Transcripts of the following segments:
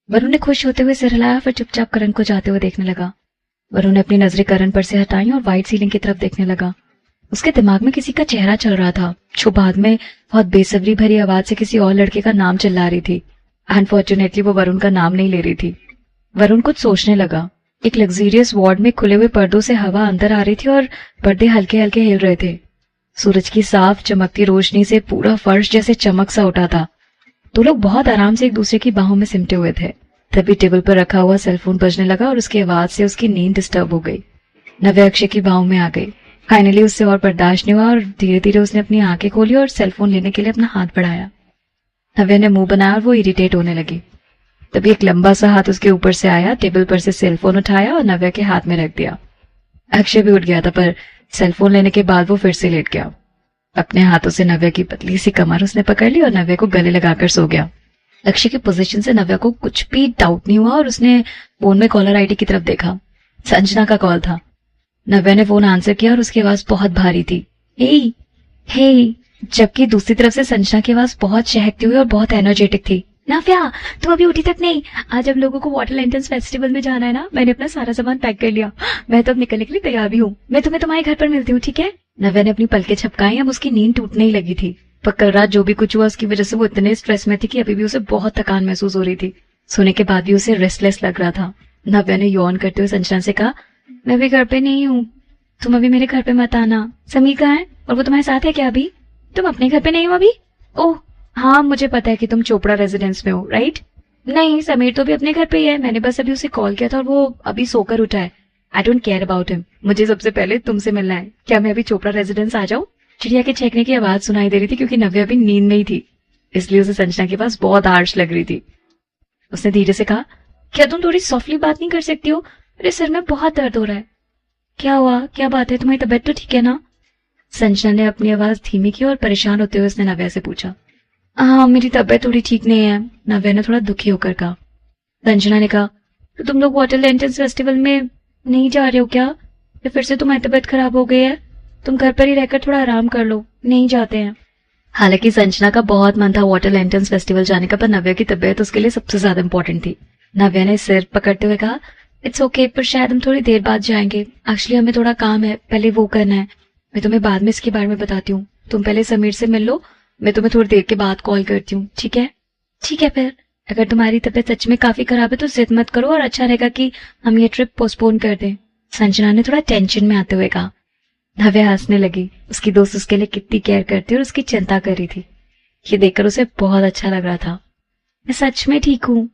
वरुण ने खुश होते हुए सिर हिलाया, फिर चुपचाप करण को जाते हुए देखने लगा। वरुण ने अपनी नजरें करण पर से हटाई और व्हाइट सीलिंग की तरफ देखने लगा। उसके दिमाग में किसी का चेहरा चल रहा था, जो बाद में बहुत बेसब्री भरी आवाज से किसी और लड़के का नाम चिल्ला रही थी। अनफॉर्चुनेटली वो वरुण का नाम नहीं ले रही थी। वरुण कुछ सोचने लगा। एक लग्जरियस वार्ड में खुले हुए पर्दों से हवा अंदर आ रही थी और पर्दे हल्के हल्के हिल रहे थे। सूरज की साफ चमकती रोशनी से पूरा फर्श जैसे चमक सा उठा था। दो लोग बहुत आराम से एक दूसरे की बाहों में सिमटे हुए थे। तभी टेबल पर रखा हुआ सेलफोन बजने लगा और उसकी आवाज से उसकी नींद डिस्टर्ब हो गई। नव्या अक्षय की बाहों में आ गई। फाइनली उससे और बर्दाश्त नहीं हुआ और धीरे धीरे उसने अपनी आंखें खोली और सेलफोन लेने के लिए अपना हाथ बढ़ाया। नव्या ने मुंह बनाया और वो इरिटेट होने लगी। तभी एक लंबा सा हाथ उसके ऊपर से आया, टेबल पर से सेलफोन उठाया और नव्या के हाथ में रख दिया। अक्षय भी उठ गया था, पर सेलफोन लेने के बाद वो फिर से लेट गया। अपने हाथों से नव्या की पतली सी कमर उसने पकड़ ली और नव्या को गले लगाकर सो गया। अक्षय की पोजीशन से नव्या को कुछ भी डाउट नहीं हुआ और उसने फोन में कॉलर आईडी की तरफ देखा। संजना का कॉल था। नव्या ने फोन आंसर किया और उसकी आवाज बहुत भारी थी। हे हे, जबकि दूसरी तरफ से संजना की आवाज बहुत चहकती हुई और बहुत एनर्जेटिक थी। नव्या, तुम अभी उठी तक नहीं? आज हम लोगों को वाटर लैंटर्न्स फेस्टिवल में जाना है ना। मैंने अपना सारा सामान पैक कर लिया। मैं तो अब निकलने के लिए तैयार भी हूँ। मैं तुम्हें तुम्हारे घर पर मिलती हूँ, ठीक है? नव्या ने अपनी पलकें झपकाई। अब उसकी नींद टूटने ही लगी थी, पर कल रात जो भी कुछ हुआ उसकी वजह से वो इतने स्ट्रेस में थी कि अभी भी उसे बहुत थकान महसूस हो रही थी। सोने के बाद भी उसे रेस्टलेस लग रहा था। नव्या ने यौन करते हुए संजना से कहा, मैं भी घर पे नहीं हूँ, तुम अभी मेरे घर पे मत आना। समीर कहाँ है? और वो तुम्हारे साथ है क्या अभी? तुम अपने घर पे नहीं हो अभी? ओह हाँ, मुझे पता है कि तुम चोपड़ा रेजिडेंस में हो, राइट? नहीं, समीर तो भी अपने घर पे ही है। मैंने बस अभी उसे कॉल किया था और वो अभी सोकर उठा है। I don't care about him. मुझे सबसे पहले तुमसे मिलना है। क्या मैं अभी चोपड़ा रेजिडेंस आ जाऊं? चिड़िया के चहकने की आवाज सुनाई दे रही थी, क्योंकि नव्या अभी नींद में ही थी, इसलिए उसे संजना के पास बहुत आर्श लग रही थी। उसने धीरे से कहा, क्या तुम थोड़ी सॉफ्टली बात नहीं कर सकती हो? मेरे सिर में बहुत दर्द हो रहा है। क्या हुआ? क्या बात है? तुम्हारी तबीयत तो ठीक है ना? संजना ने अपनी आवाज धीमी की और परेशान होते हुए उसने नव्या से पूछा। हाँ, मेरी तबीयत थोड़ी ठीक नहीं है, नव्या ने थोड़ा दुखी होकर कहा। संजना ने कहा, तो तुम लोग वाटर लैंटर्न्स फेस्टिवल में नहीं जा रहे हो क्या? या फिर से तुम्हारी तबीयत खराब हो गई है? तुम घर पर ही रहकर थोड़ा आराम कर लो, नहीं जाते हैं। हालांकि संजना का बहुत मन था वाटर लैंटर्न्स फेस्टिवल जाने का, पर नव्या की तबीयत उसके लिए सबसे ज्यादा इंपॉर्टेंट थी। नव्या ने सिर पकड़ते हुए कहा, इट्स ओके, पर शायद हम थोड़ी देर बाद जाएंगे। एक्चुअली हमें थोड़ा काम है, पहले वो करना है। मैं तुम्हें बाद में इसके बारे में बताती हूँ। तुम पहले समीर से मिल लो, मैं तुम्हें थोड़ी देर के बाद कॉल करती हूँ, ठीक है? ठीक है। फिर अगर तुम्हारी तबीयत सच में काफी खराब है तो जिद मत करो और अच्छा रहेगा कि हम ये ट्रिप पोस्टपोन कर दें, संजना ने थोड़ा टेंशन में आते हुए कहा। नव्या हंसने लगी। उसकी दोस्त उसके लिए कितनी केयर करती और उसकी चिंता कर रही थी, ये देखकर उसे बहुत अच्छा लग रहा था। मैं सच में ठीक हूँ।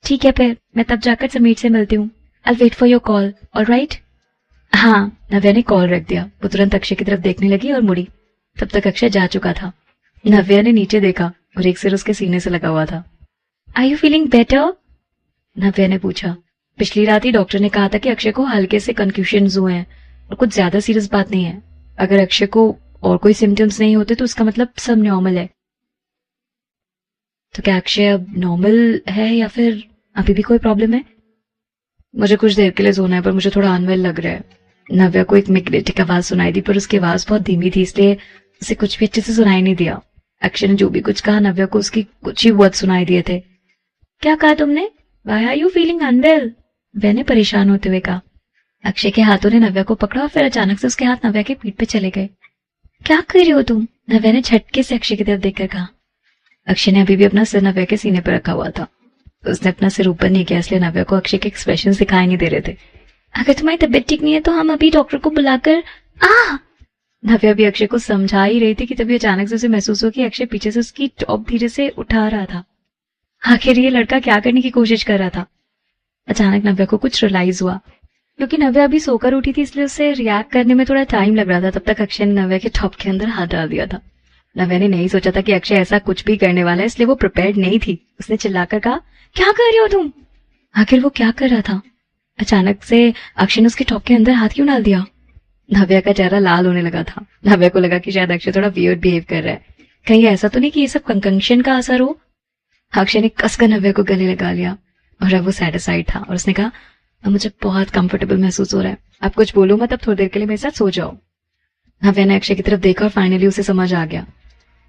ठीक है, फिर मैं तब जाकर समीर से मिलती हूँ। I wait for your call, alright? हाँ, नव्या ने कॉल रख दिया। वो तुरंत अक्षय की तरफ देखने लगी और मुड़ी। तब तक अक्षय जा चुका था। नव्या ने नीचे देखा और एक सिर उसके सीने से लगा हुआ था। Are you feeling better? Navya ने पूछा। पिछली रात ही डॉक्टर ने कहा था कि अक्षय को हल्के से कंफ्यूजन्स हुए हैं और कुछ ज्यादा सीरियस बात नहीं है। अगर अक्षय को और कोई सिम्टम्स नहीं होते तो उसका मतलब सब नॉर्मल है। तो क्या अक्षय अब नॉर्मल है या फिर अभी भी कोई प्रॉब्लम है? मुझे कुछ देर के लिए सोना है, पर मुझे थोड़ा अनवेल लग रहा है। नव्या को एक मैग्नेटिक आवाज सुनाई दी, पर उसकी आवाज बहुत धीमी थी, इसलिए उसे कुछ भी अच्छे से सुनाई नहीं दिया। अक्षय ने जो भी कुछ कहा, नव्या को उसकी कुछ ही वर्ड सुनाई दिए थे। क्या कहा तुमने? Why are you feeling unwell? वह ने परेशान होते हुए कहा। अक्षय के हाथों ने नव्या को पकड़ा और फिर अचानक से उसके हाथ नव्या के पीठ पे चले गए। क्या कर रही हो तुम? नव्या ने झटके से अक्षय की तरफ देखकर कहा। अक्षय ने अभी भी अपना सिर नव्या के सीने पर रखा हुआ था। उसने अपना सिर ऊपर नहीं किया, इसलिए नव्या को अक्षय के एक्सप्रेशन दिखाई नहीं दे रहे थे। अगर तुम्हारी तबीयत ठीक नहीं है तो हम अभी डॉक्टर को बुलाकर नव्या भी अक्षय को समझा ही रही थी कि तभी अचानक से उसे महसूस हुआ कि अक्षय पीछे से उसकी टॉप धीरे से उठा रहा था। आखिर ये लड़का क्या करने की कोशिश कर रहा था? अचानक नव्या को कुछ रियलाइज हुआ। क्योंकि नव्या अभी सोकर उठी थी, इसलिए उसे रिएक्ट करने में थोड़ा टाइम लग रहा था। तब तक अक्षय ने नव्या के टॉप के अंदर हाथ डाल दिया था। नव्या ने नहीं सोचा था कि अक्षय ऐसा कुछ भी करने वाला है, इसलिए वो प्रिपेयर्ड नहीं थी। उसने चिल्लाकर कहा, क्या कर रही हो तुम? आखिर वो क्या कर रहा था? अचानक से अक्षय ने उसके टॉप के अंदर हाथ क्यों डाल दिया? नव्या का चेहरा लाल होने लगा था। नव्या को लगा कि शायद अक्षय थोड़ा वियर्ड बिहेव कर रहा है। कहीं ऐसा तो नहीं कि ये सब कंकंक्शन का असर हो? अक्षय ने कसकर नव्या को गले लगा लिया और अब वो सैटिस्फाइड था और उसने कहा, अब मुझे बहुत कंफर्टेबल महसूस हो रहा है। आप कुछ बोलो मत, अब थोड़ी देर के लिए मेरे साथ सो जाओ। नव्या ने अक्षय की तरफ देखा और फाइनली उसे समझ आ गया।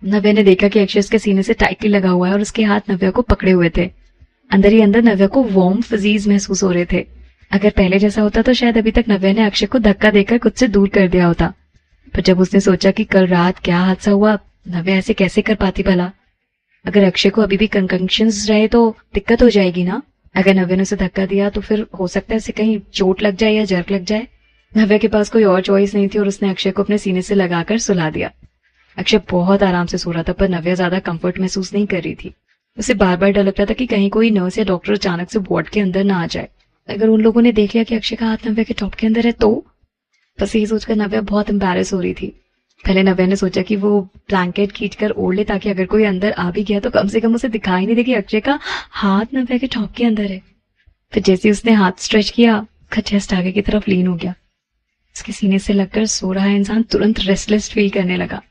नव्या ने देखा कि अक्षय उसके सीने से टाइटली लगा हुआ है और उसके हाथ नव्या को पकड़े हुए थे। अंदर ही अंदर नव्या को वार्म फिजीज महसूस हो रहे थे। अगर पहले जैसा होता तो शायद अभी तक नव्या ने अक्षय को धक्का देकर खुद से दूर कर दिया होता। पर जब उसने सोचा कि कल रात क्या हादसा हुआ, नव्या ऐसे कैसे कर पाती भला। अगर अक्षय को अभी भी कंकंशंस रहे तो दिक्कत हो जाएगी ना। अगर नव्या ने उसे धक्का दिया तो फिर हो सकता है उसे कहीं चोट लग जाए या जर्क लग जाए। नव्या के पास कोई और चॉइस नहीं थी और उसने अक्षय को अपने सीने से लगाकर सुला दिया। अक्षय बहुत आराम से सो रहा था, पर नव्या ज्यादा कंफर्ट महसूस नहीं कर रही थी। उसे बार बार डर लगता था कि कहीं कोई नर्स या डॉक्टर अचानक से वार्ड के अंदर ना आ जाए। अगर उन लोगों ने देख लिया कि अक्षय का हाथ नव्या के टॉप के अंदर है तो। बस यही सोचकर नव्या बहुत एम्बैरेस हो रही थी। पहले नव्या ने सोचा कि वो ब्लैंकेट खींचकर ओढ़ ले ताकि अगर कोई अंदर आ भी गया तो कम से कम उसे दिखाई नहीं दे कि अक्षय का हाथ नव्या के टॉप के अंदर है। फिर जैसे उसने हाथ स्ट्रेच किया, उसका चेस्ट आगे की तरफ लीन हो गया। उसके सीने से लगकर सो रहा इंसान तुरंत रेस्टलेस फील करने लगा।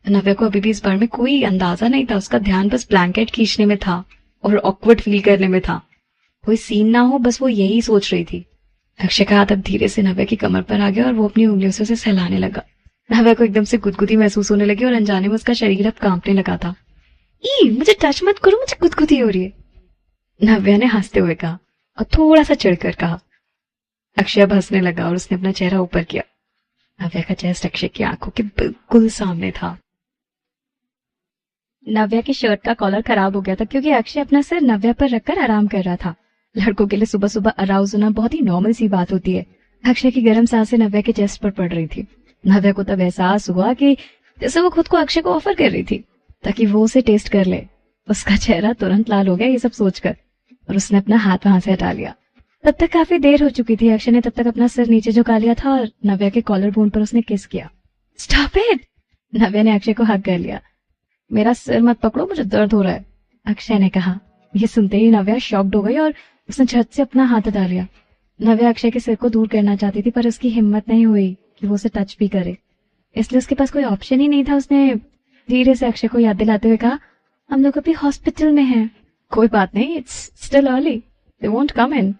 नव्या को अभी भी इस बारे में कोई अंदाजा नहीं था। उसका ध्यान बस ब्लैंकेट खींचने में था और ऑकवर्ड फील करने में था। कोई सीन ना हो, बस वो यही सोच रही थी। अक्षय का हाथ अब धीरे से नव्या की कमर पर आ गया और वो अपनी उंगलियों से उसे सहलाने लगा। नव्या को एकदम से गुदगुदी महसूस होने लगी और अनजाने में उसका शरीर अब कांपने लगा था। मुझे टच मत करो, मुझे गुदगुदी हो रही है, नव्या ने हंसते हुए कहा और थोड़ा सा चिढ़कर कहा। अक्षय अब हंसने लगा और उसने अपना चेहरा ऊपर किया। नव्या का चेस्ट अक्षय की आंखों के बिल्कुल सामने था। नव्या की शर्ट का कॉलर खराब हो गया था क्योंकि अक्षय अपना सिर नव्या पर रखकर आराम कर रहा था। लड़कों के लिए सुबह सुबह अराउज होना बहुत ही नॉर्मल सी बात होती है। अक्षय की गर्म सांसें नव्या के चेस्ट पर पड़ रही थी। नव्या को तब एहसास हुआ कि जैसे वो खुद को अक्षय को ऑफर कर रही थी ताकि वो उसे टेस्ट कर ले। उसका चेहरा तुरंत लाल हो गया ये सब सोचकर और उसने अपना हाथ वहां से हटा लिया। तब तक काफी देर हो चुकी थी। अक्षय ने तब तक अपना सिर नीचे झुका लिया था और नव्या के कॉलर बोन पर उसने किस किया। Stop it! नव्या ने अक्षय को हक कर लिया। मेरा सिर मत पकड़ो, मुझे दर्द हो रहा है, अक्षय ने कहा। ये सुनते ही नव्या शॉक्ड हो गई और उसने झट से अपना हाथ हटा लिया। नव्या अक्षय के सिर को दूर करना चाहती थी पर उसकी हिम्मत नहीं हुई कि वो उसे टच भी करे, इसलिए उसके पास कोई ऑप्शन ही नहीं था। उसने धीरे से अक्षय को याद दिलाते हुए कहा, हम लोग अभी हॉस्पिटल में हैं। कोई बात नहीं, it's still early, they won't come in.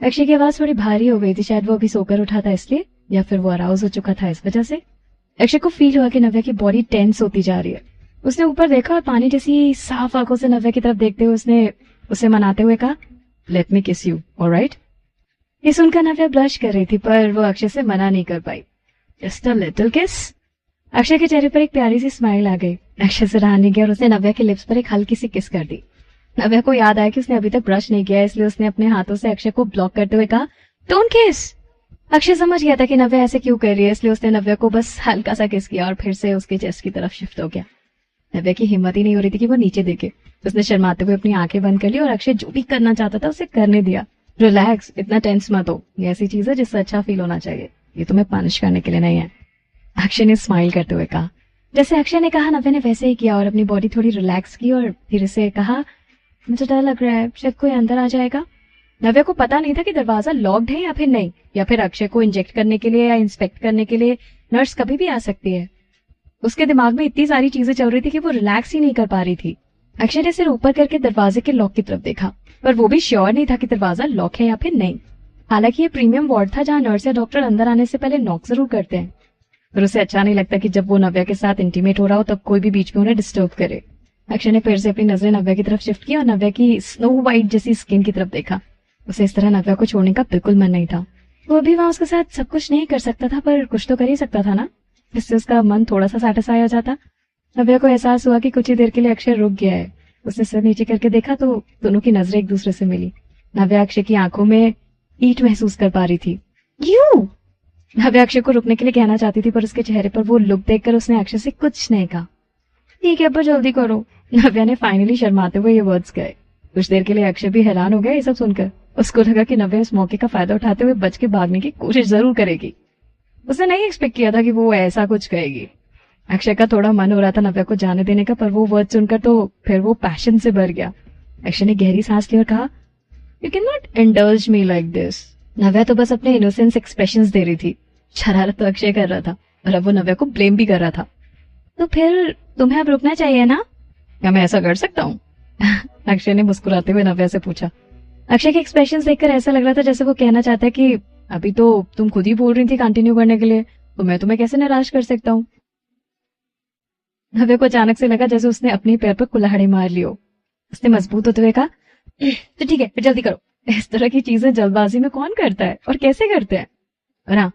Akshay की आवाज थोड़ी भारी हो गई थी, शायद वो अभी सोकर उठा था इसलिए, या फिर वो अराउज हो चुका था इस वजह से। अक्षय को फील हुआ कि नव्या की बॉडी टेंस होती जा रही है। उसने ऊपर देखा और पानी जैसी साफ आंखों से नव्या की तरफ देखते हुए उसने उसे मनाते हुए कहा, लेट मी किस यू, ऑलराइट। ये सुनकर नव्या ब्लश कर रही थी पर वो अक्षय से मना नहीं कर पाई। जस्ट अ लिटिल किस। अक्षय के चेहरे पर एक प्यारी सी स्माइल आ गई। अक्षय से रहा नहीं गया और उसने नव्या के लिप्स पर एक हल्की सी किस कर दी। नव्या को याद आया कि उसने अभी तक ब्रश नहीं किया, इसलिए उसने अपने हाथों से अक्षय को ब्लॉक करते हुए कहा, डोंट किस। अक्षय समझ गया था कि नव्या ऐसे क्यों कर रही है, इसलिए उसने नव्या को बस हल्का सा किस किया और फिर से उसके चेस्ट की तरफ शिफ्ट हो गया। नव्या की हिम्मत ही नहीं हो रही थी कि वो नीचे देखे। उसने शर्माते हुए अपनी आंखें बंद कर ली और अक्षय जो भी करना चाहता था उसे करने दिया। रिलैक्स, इतना टेंस मत हो, ये ऐसी चीज है जिससे अच्छा फील होना चाहिए, ये तुम्हें पनिश करने के लिए नहीं है, अक्षय ने स्माइल करते हुए कहा। जैसे अक्षय ने कहा नव्या ने वैसे ही किया और अपनी बॉडी थोड़ी रिलैक्स की और धीरे से कहा, मुझे डर लग रहा है, शायद कोई अंदर आ जाएगा। नव्या को पता नहीं था कि दरवाजा लॉक्ड है या फिर नहीं, या फिर अक्षय को इंजेक्ट करने के लिए या इंस्पेक्ट करने के लिए नर्स कभी भी आ सकती है। उसके दिमाग में इतनी सारी चीजें चल रही थी कि वो रिलैक्स ही नहीं कर पा रही थी। अक्षय ने सिर ऊपर करके दरवाजे के लॉक की तरफ देखा, पर वो भी श्योर नहीं था कि दरवाजा लॉक है या फिर नहीं। हालांकि ये प्रीमियम वार्ड था जहाँ नर्स या डॉक्टर अंदर आने से पहले नॉक जरूर करते हैं, पर उसे अच्छा नहीं लगता कि जब वो नव्या के साथ इंटीमेट हो रहा हो तब कोई भी बीच में उन्हें डिस्टर्ब करे। अक्षय ने फिर से अपनी नजरें नव्या की तरफ शिफ्ट की और नव्या की स्नो व्हाइट जैसी स्किन की तरफ देखा। उसे इस तरह नव्या को छोड़ने का बिल्कुल मन नहीं था। वो अभी वहां उसके साथ सब कुछ नहीं कर सकता था, पर कुछ तो कर ही सकता था ना, जिससे उसका मन थोड़ा सा सैटिस्फाई हो जाता। नव्या को एहसास हुआ कि कुछ ही देर के लिए अक्षय रुक गया है। उसने सिर नीचे करके देखा तो दोनों की नजरें एक दूसरे से मिली। नव्या अक्षय की आंखों में ईट महसूस कर पा रही थी। यू! नव्या अक्षय को रुकने के लिए कहना चाहती थी, पर उसके चेहरे पर वो लुक देखकर उसने अक्षय से कुछ नहीं कहा। ठीक है, पर जल्दी करो, नव्या ने फाइनली शर्माते हुए ये वर्ड्स कहे। कुछ देर के लिए अक्षय भी हैरान हो गया ये सब सुनकर। उसको लगा कि नव्या इस मौके का फायदा उठाते हुए बच के भागने की कोशिश जरूर करेगी। उसने नहीं एक्सपेक्ट किया था कि वो ऐसा कुछ कहेगी। अक्षय का थोड़ा मन हो रहा था नव्या को जाने देने का, पर वो वर्ड सुनकर तो फिर वो पैशन से भर गया। अक्षय ने गहरी सांस ली और कहा, you can not indulge me like this. Navya तो बस अपने इनोसेंस एक्सप्रेशंस दे रही थी। शरारत तो अक्षय कर रहा था और अब वो नव्या को ब्लेम भी कर रहा था। तो फिर तुम्हें अब रुकना चाहिए ना? क्या मैं ऐसा कर सकता हूँ? अक्षय ने मुस्कुराते हुए नव्या से पूछा। अक्षय के एक्सप्रेशंस देखकर ऐसा लग रहा था जैसे वो कहना चाहता है कि अभी तो तुम खुद ही बोल रही थी कंटिन्यू करने के लिए, तो मैं तुम्हें कैसे निराश कर सकता हूँ। नव्या को अचानक से लगा जैसे उसने अपने पैर पर कुल्हाड़ी मार ली हो। उसने मजबूत होते हुए कहा, तो ठीक है, फिर जल्दी करो। इस तरह की चीजें जल्दबाजी में कौन करता है और कैसे करते हैं? और हाँ,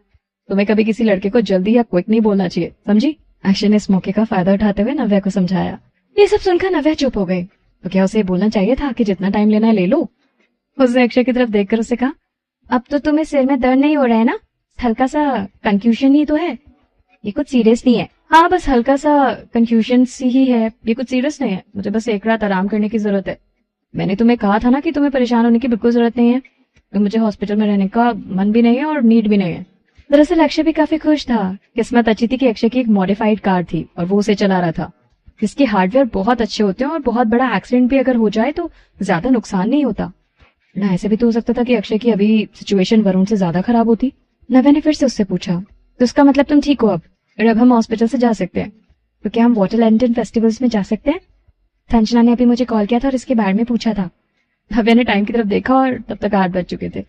तुम्हें कभी किसी लड़के को जल्दी या क्विक नहीं बोलना चाहिए, समझी? अक्षय ने इस मौके का फायदा उठाते हुए नव्या को समझाया। ये सब सुनकर नव्या चुप हो गई। तो क्या उसे बोलना चाहिए था कि जितना टाइम लेना है ले लो? उसने अक्षय की तरफ देखकर उसे कहा, अब तो तुम्हें सिर में दर्द नहीं हो रहा है ना? हल्का सा कंफ्यूजन ही तो है, ये कुछ सीरियस नहीं है। हाँ, बस हल्का सा कंफ्यूजन सी ही है, ये कुछ सीरियस नहीं है। मुझे बस एक रात आराम करने की जरूरत है। मैंने तुम्हें कहा था ना कि तुम्हें परेशान होने की बिल्कुल जरूरत नहीं है। तो मुझे हॉस्पिटल में रहने का मन भी नहीं है और नीड भी नहीं है। दरअसल अक्षय भी काफी खुश था। किस्मत अच्छी थी कि अक्षय की एक मॉडिफाइड कार थी और वो उसे चला रहा था, जिसके हार्डवेयर बहुत अच्छे होते हैं और बहुत बड़ा एक्सीडेंट भी अगर हो जाए तो ज्यादा नुकसान नहीं होता ना। ऐसे भी तो हो सकता था कि अक्षय की अभी सिचुएशन वरुण से ज्यादा खराब होती। नव्या ने फिर से उससे पूछा, तो इसका मतलब तुम ठीक हो अब और अब हम हॉस्पिटल से जा सकते हैं? तो क्या हम वाटर लैंटर्न फेस्टिवल्स में जा सकते हैं? संजना ने अभी मुझे कॉल किया था और इसके बारे में पूछा था। नव्या ने टाइम की तरफ देखा और तब तक 8 बज चुके थे।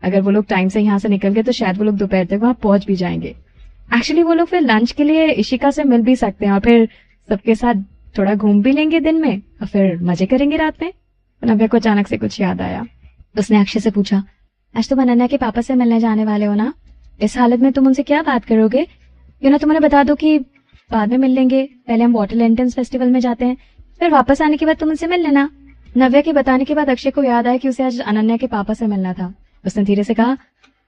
अगर वो लोग टाइम से यहाँ से निकल गए तो शायद वो लोग दोपहर तक वहां पहुंच भी जाएंगे। एक्चुअली वो लोग फिर लंच के लिए इशिका से मिल भी सकते हैं और फिर सबके साथ थोड़ा घूम भी लेंगे दिन में और फिर मजे करेंगे रात में। नव्या को अचानक से कुछ याद आया। उसने अक्षय से पूछा, आज तुम अनन्या के पापा से मिलने जाने वाले हो ना? इस हालत में तुम उनसे क्या बात करोगे? क्यों ना तुम उन्हें बता दो कि बाद में मिल लेंगे, पहले हम वाटर लैंटर्न्स फेस्टिवल में जाते हैं, फिर वापस आने के बाद तुम उनसे मिल लेना। नव्या के बताने के बाद अक्षय को याद आया कि उसे आज अनन्या के पापा से मिलना था। उसने धीरे से कहा,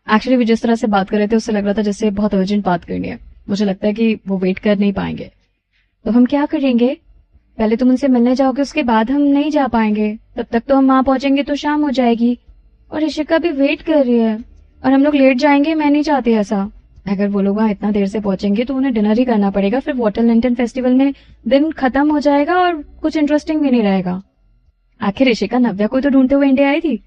एक्चुअली वो जिस तरह से बात कर रहे थे उससे लग रहा था जैसे बहुत अर्जेंट बात करनी है। मुझे लगता है कि वो वेट कर नहीं पाएंगे। तो हम क्या करेंगे? पहले तुम उनसे मिलने जाओगे, उसके बाद हम नहीं जा पाएंगे। तब तक तो हम वहां पहुंचेंगे तो शाम हो जाएगी और इशिका भी वेट कर रही है और हम लोग लेट जाएंगे। मैं नहीं चाहती ऐसा। अगर वो लोग वहां इतना देर से पहुंचेंगे तो उन्हें डिनर ही करना पड़ेगा। फिर वाटर लैंटर्न फेस्टिवल में दिन खत्म हो जाएगा और कुछ इंटरेस्टिंग भी नहीं रहेगा। आखिर इशिका नव्या को तो ढूंढते हुए इंडिया आई थी,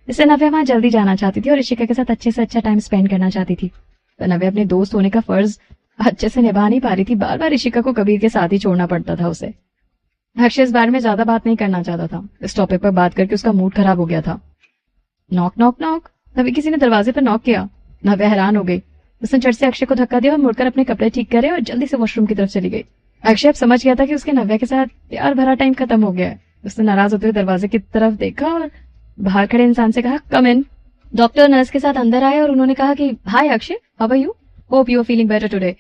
इससे नव्या वहां जल्दी जाना चाहती थी और इशिका के साथ अच्छे से अच्छा टाइम स्पेंड करना चाहती थी। तो नव्या अपने दोस्त होने का फर्ज अच्छे से निभा नहीं पा रही थी। बार बार इशिका को कबीर के साथ ही छोड़ना पड़ता था उसे। अक्षय इस बारे में ज्यादा बात नहीं करना चाहता था। इस टॉपिक पर बात करके उसका मूड खराब हो गया था। नॉक नॉक नॉक, तभी किसी ने दरवाजे पर नॉक किया। नव्या हैरान हो गई। उसने झट से अक्षय को धक्का दिया और मुड़कर अपने कपड़े ठीक करे और जल्दी से वॉशरूम की तरफ चली गई। अक्षय अब समझ गया था कि उसके नव्या के साथ प्यार भरा टाइम खत्म हो गया है। उसने नाराज होते हुए दरवाजे की तरफ देखा और बाहर खड़े इंसान से कहा, कम इन। डॉक्टर नर्स के साथ अंदर आए और उन्होंने कहा कि hi Akshay, how are you? Hope you are feeling better today.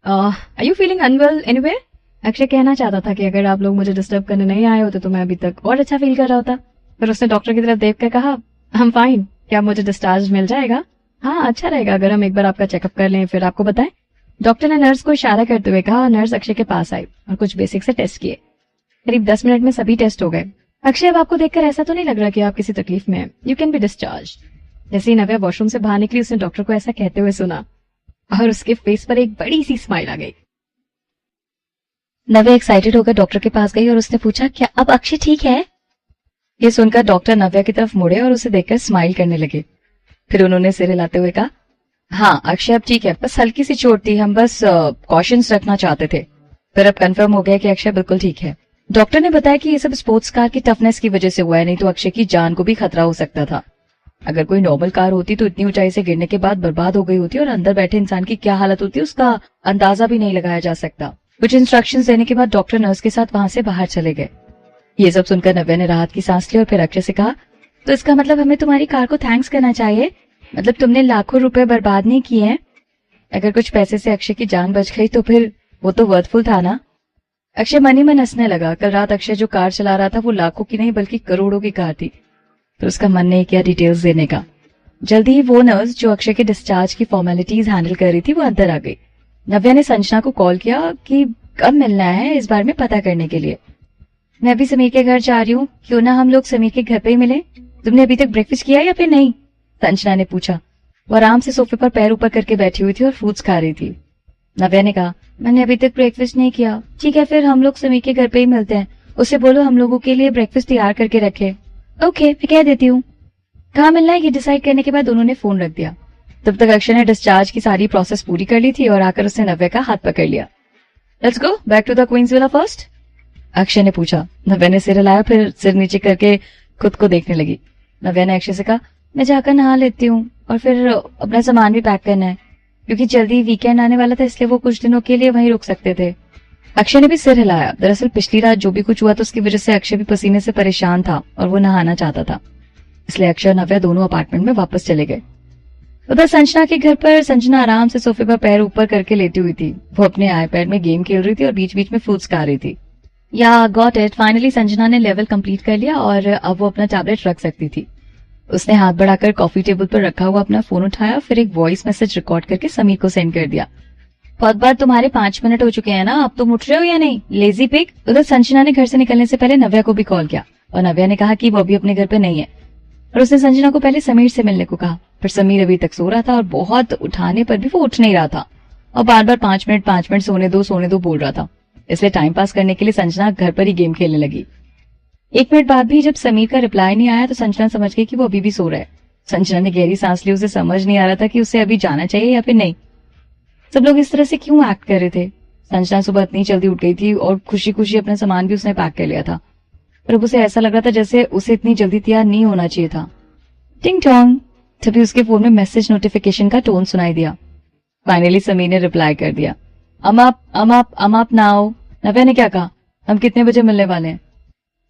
Are you feeling unwell anywhere? Akshay कहना चाहता था कि अगर आप लोग मुझे डिस्टर्ब करने नहीं आए होते तो मैं अभी तक और अच्छा फील कर रहा होता। फिर उसने डॉक्टर की तरफ देखकर कहा, आई एम फाइन। क्या मुझे डिस्चार्ज मिल जाएगा? हाँ, अच्छा रहेगा अगर हम एक बार आपका चेकअप कर लें, फिर आपको बताएं। डॉक्टर ने नर्स को इशारा करते हुए कहा। नर्स अक्षय के पास आई और कुछ बेसिक से टेस्ट किए। करीब 10 मिनट में सभी टेस्ट हो गए। अक्षय, अब आपको देखकर ऐसा तो नहीं लग रहा कि आप किसी तकलीफ में हैं? You can be discharge. जैसे ही नव्या वॉशरूम से बाहर निकली उसने डॉक्टर को ऐसा कहते हुए सुना और उसके फेस पर एक बड़ी सी स्माइल आ गई। नव्या एक्साइटेड होकर डॉक्टर के पास गई और उसने पूछा, क्या अब अक्षय ठीक है? ये सुनकर डॉक्टर नव्या की तरफ मुड़े और उसे देखकर स्माइल करने लगे। फिर उन्होंने सिर हिलाते हुए कहा, हाँ अक्षय अब ठीक है, बस हल्की सी चोट थी, हम बस कॉशंस रखना चाहते थे। फिर अब कंफर्म हो गया कि अक्षय बिल्कुल ठीक है। डॉक्टर ने बताया कि ये सब स्पोर्ट्स कार की टफनेस की वजह से हुआ है, नहीं तो अक्षय की जान को भी खतरा हो सकता था। अगर कोई नॉर्मल कार होती तो इतनी ऊंचाई से गिरने के बाद बर्बाद हो गई होती और अंदर बैठे इंसान की क्या हालत होती उसका अंदाजा भी नहीं लगाया जा सकता। कुछ इंस्ट्रक्शंस देने के बाद डॉक्टर नर्स के साथ वहां से बाहर चले गए। ये सब सुनकर नव्या ने राहत की सांस ली और फिर अक्षय से कहा, तो इसका मतलब हमें तुम्हारी कार को थैंक्स करना चाहिए? मतलब तुमने लाखों रुपए बर्बाद नहीं किए हैं। अगर कुछ पैसे से अक्षय की जान बच गई तो फिर वो तो वर्थफुल था ना। अक्षय मन ही मन हंसने लगा। कल रात अक्षय जो कार चला रहा था वो लाखों की नहीं बल्कि करोड़ों की कार थी। तो उसका मन नहीं किया डिटेल्स देने का। जल्दी ही वो नर्स जो अक्षय के डिस्चार्ज की फॉर्मेलिटीज हैंडल कर रही थी वो अंदर आ गई। नव्या ने संजना को कॉल किया कि कब मिलना है इस बारे में पता करने के लिए। मैं अभी समीर के घर जा रही हूँ, क्यों ना हम लोग समीर के घर पे ही मिले? तुमने अभी तक ब्रेकफास्ट किया या फिर नहीं? संजना ने पूछा। वो आराम से सोफे पर पैर ऊपर करके बैठी हुई थी और फ्रूट्स खा रही थी। नव्या ने कहा, मैंने अभी तक ब्रेकफास्ट नहीं किया। ठीक है, फिर हम लोग समीर के घर पे ही मिलते हैं। उसे बोलो हम लोगों के लिए ब्रेकफास्ट तैयार करके रखे। ओके, मैं कह देती हूँ। कहाँ मिलना है ये डिसाइड करने के बाद उन्होंने फोन रख दिया। तब तक अक्षय ने डिस्चार्ज की सारी प्रोसेस पूरी कर ली थी और आकर उसने नव्या का हाथ पकड़ लिया। Let's go back to the Queen's Villa first, Akshay ने पूछा। नव्या ने सिर हिलाया, फिर सिर नीचे करके खुद को देखने लगी। नव्या ने अक्षय से कहा, मैं जाकर नहा लेती हूँ और फिर अपना सामान भी पैक करना है, क्योंकि जल्दी वीकेंड आने वाला था इसलिए वो कुछ दिनों के लिए वहीं रुक सकते थे। अक्षय ने भी सिर हिलाया। दरअसल पिछली रात जो भी कुछ हुआ था उसकी वजह से अक्षय भी पसीने से परेशान था और वो नहाना चाहता था, इसलिए अक्षय और नव्या दोनों अपार्टमेंट में वापस चले गए। उधर संजना के घर पर संजना आराम से सोफे पर पैर ऊपर करके लेटी हुई थी। वो अपने आईपैड में गेम खेल रही थी और बीच बीच में फ्रूट्स खा रही थी। या गॉट इट, फाइनली संजना ने लेवल कंप्लीट कर लिया और अब वो अपना टैबलेट रख सकती थी। उसने हाथ बढ़ाकर कॉफी टेबल पर रखा हुआ अपना फोन उठाया, फिर एक वॉइस मैसेज रिकॉर्ड करके समीर को सेंड कर दिया। बहुत बार तुम्हारे 5 मिनट हो चुके हैं ना, अब तुम उठ रहे हो या नहीं, लेजी पिग। उधर संजना ने घर से निकलने से पहले नव्या को भी कॉल किया और नव्या ने कहा कि वो अभी अपने घर पे नहीं है और उसने संजना को पहले समीर से मिलने को कहा। फिर समीर अभी तक सो रहा था और बहुत उठाने पर भी वो उठ नहीं रहा था और बार बार 5 मिनट सोने दो बोल रहा था, इसलिए टाइम पास करने के लिए संजना घर पर ही गेम खेलने लगी। 1 मिनट बाद भी जब समीर का रिप्लाई नहीं आया तो संजना समझ गई कि वो अभी भी सो रहा है। संजना ने गहरी सांस ली, उसे समझ नहीं आ रहा था कि उसे अभी जाना चाहिए या फिर नहीं। सब लोग इस तरह से क्यों एक्ट कर रहे थे। संजना सुबह इतनी जल्दी उठ गई थी और खुशी खुशी अपना सामान भी उसने पैक कर लिया था, पर अब उसे ऐसा लग रहा था जैसे उसे इतनी जल्दी तैयार नहीं होना चाहिए था। टिंग टोंग, तभी उसके फोन में मैसेज नोटिफिकेशन का टोन सुनाई दिया। फाइनली समीर ने रिप्लाई कर दिया, I'm up now। नव्या ने क्या कहा, हम कितने बजे मिलने वाले हैं।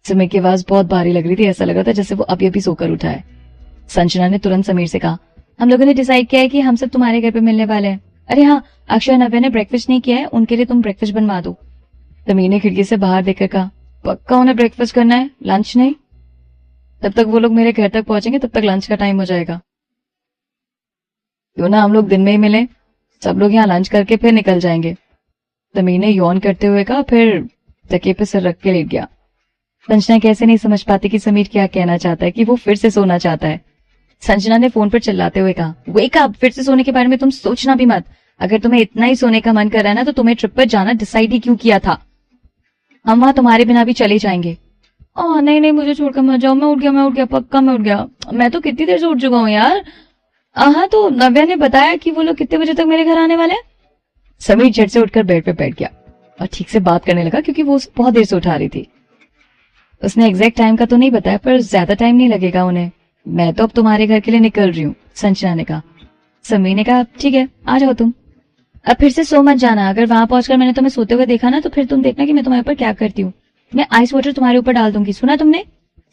समीर की आवाज बहुत भारी लग रही थी, ऐसा लग रहा था जैसे वो अभी अभी सोकर उठा है। संजना ने तुरंत समीर से कहा, हम लोगों ने डिसाइड किया है कि हम सब तुम्हारे घर पे मिलने वाले हैं। अरे हाँ, अक्षय और नव्या ने ब्रेकफास्ट नहीं किया है, उनके लिए तुम ब्रेकफास्ट बनवा दो। समीर ने खिड़की से बाहर देखकर कहा, पक्का उन्हें ब्रेकफास्ट करना है, लंच नहीं। तब तक वो लोग मेरे घर तक पहुंचेंगे, तब तक लंच का टाइम हो जाएगा। क्यों ना हम लोग दिन में ही मिले, सब लोग यहाँ लंच करके फिर निकल जाएंगे। समीर ने यौन करते हुए कहा, फिर तकिए पे सिर रख के लेट गया। संजना कैसे नहीं समझ पाती कि समीर क्या कहना चाहता है, कि वो फिर से सोना चाहता है। संजना ने फोन पर चिल्लाते हुए कहा, वेक अप, फिर से सोने के बारे में तुम सोचना भी मत। अगर तुम्हें इतना ही सोने का मन कर रहा है ना तो तुम्हें ट्रिप पर जाना डिसाइड ही क्यों किया था। हम वहां तुम्हारे बिना भी चले जाएंगे। नहीं, मुझे छोड़कर मत जाओ, मैं उठ गया, पक्का मैं उठ गया। मैं तो कितनी देर से उठ चुका हूँ यार। हाँ, तो नव्या ने बताया कि वो लोग कितने बजे तक मेरे घर आने वाले हैं। समीर झट से उठकर बेड पे बैठ गया और ठीक से बात करने लगा, क्योंकि वो बहुत देर से उठा रही थी। उसने एग्जैक्ट टाइम का तो नहीं बताया, पर ज्यादा टाइम नहीं लगेगा उन्हें। मैं तो अब तुम्हारे घर के लिए निकल रही हूँ, संजना ने कहा। समीर ने कहा, ठीक है, आ जाओ तुम। अब फिर से सो मत जाना, अगर वहां पहुंचकर मैंने तुम्हें सोते हुए देखा ना तो फिर तुम देखना कि मैं तुम्हारे ऊपर क्या करती हूँ। मैं आइस वाटर तुम्हारे ऊपर डाल दूंगी, सुना तुमने,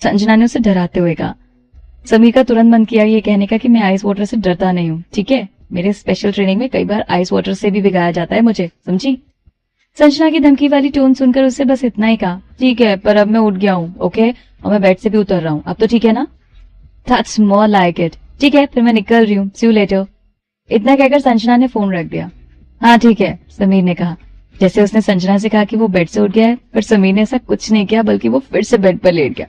संजना ने उसे डराते हुए कहा। समीर का तुरंत मन किया ये कहने का कि मैं आइस वाटर से डरता नहीं हूँ, ठीक है, मेरे स्पेशल ट्रेनिंग में कई बार आइस वाटर से भी भिगाया जाता है मुझे, समझी। संजना की धमकी वाली टोन सुनकर उससे बस इतना ही कहा, ठीक है, पर अब मैं उठ गया हूँ, ओके, और मैं बेड से भी उतर रहा हूँ, अब तो ठीक है ना। That's more like it। ठीक है, फिर मैं निकल रही हूँ, see you later। इतना कहकर संजना ने फोन रख दिया। हाँ ठीक है, समीर ने कहा। जैसे उसने संजना से कहा कि वो बेड से उठ गया है, पर समीर ने ऐसा कुछ नहीं किया, बल्कि वो फिर से बेड पर लेट गया।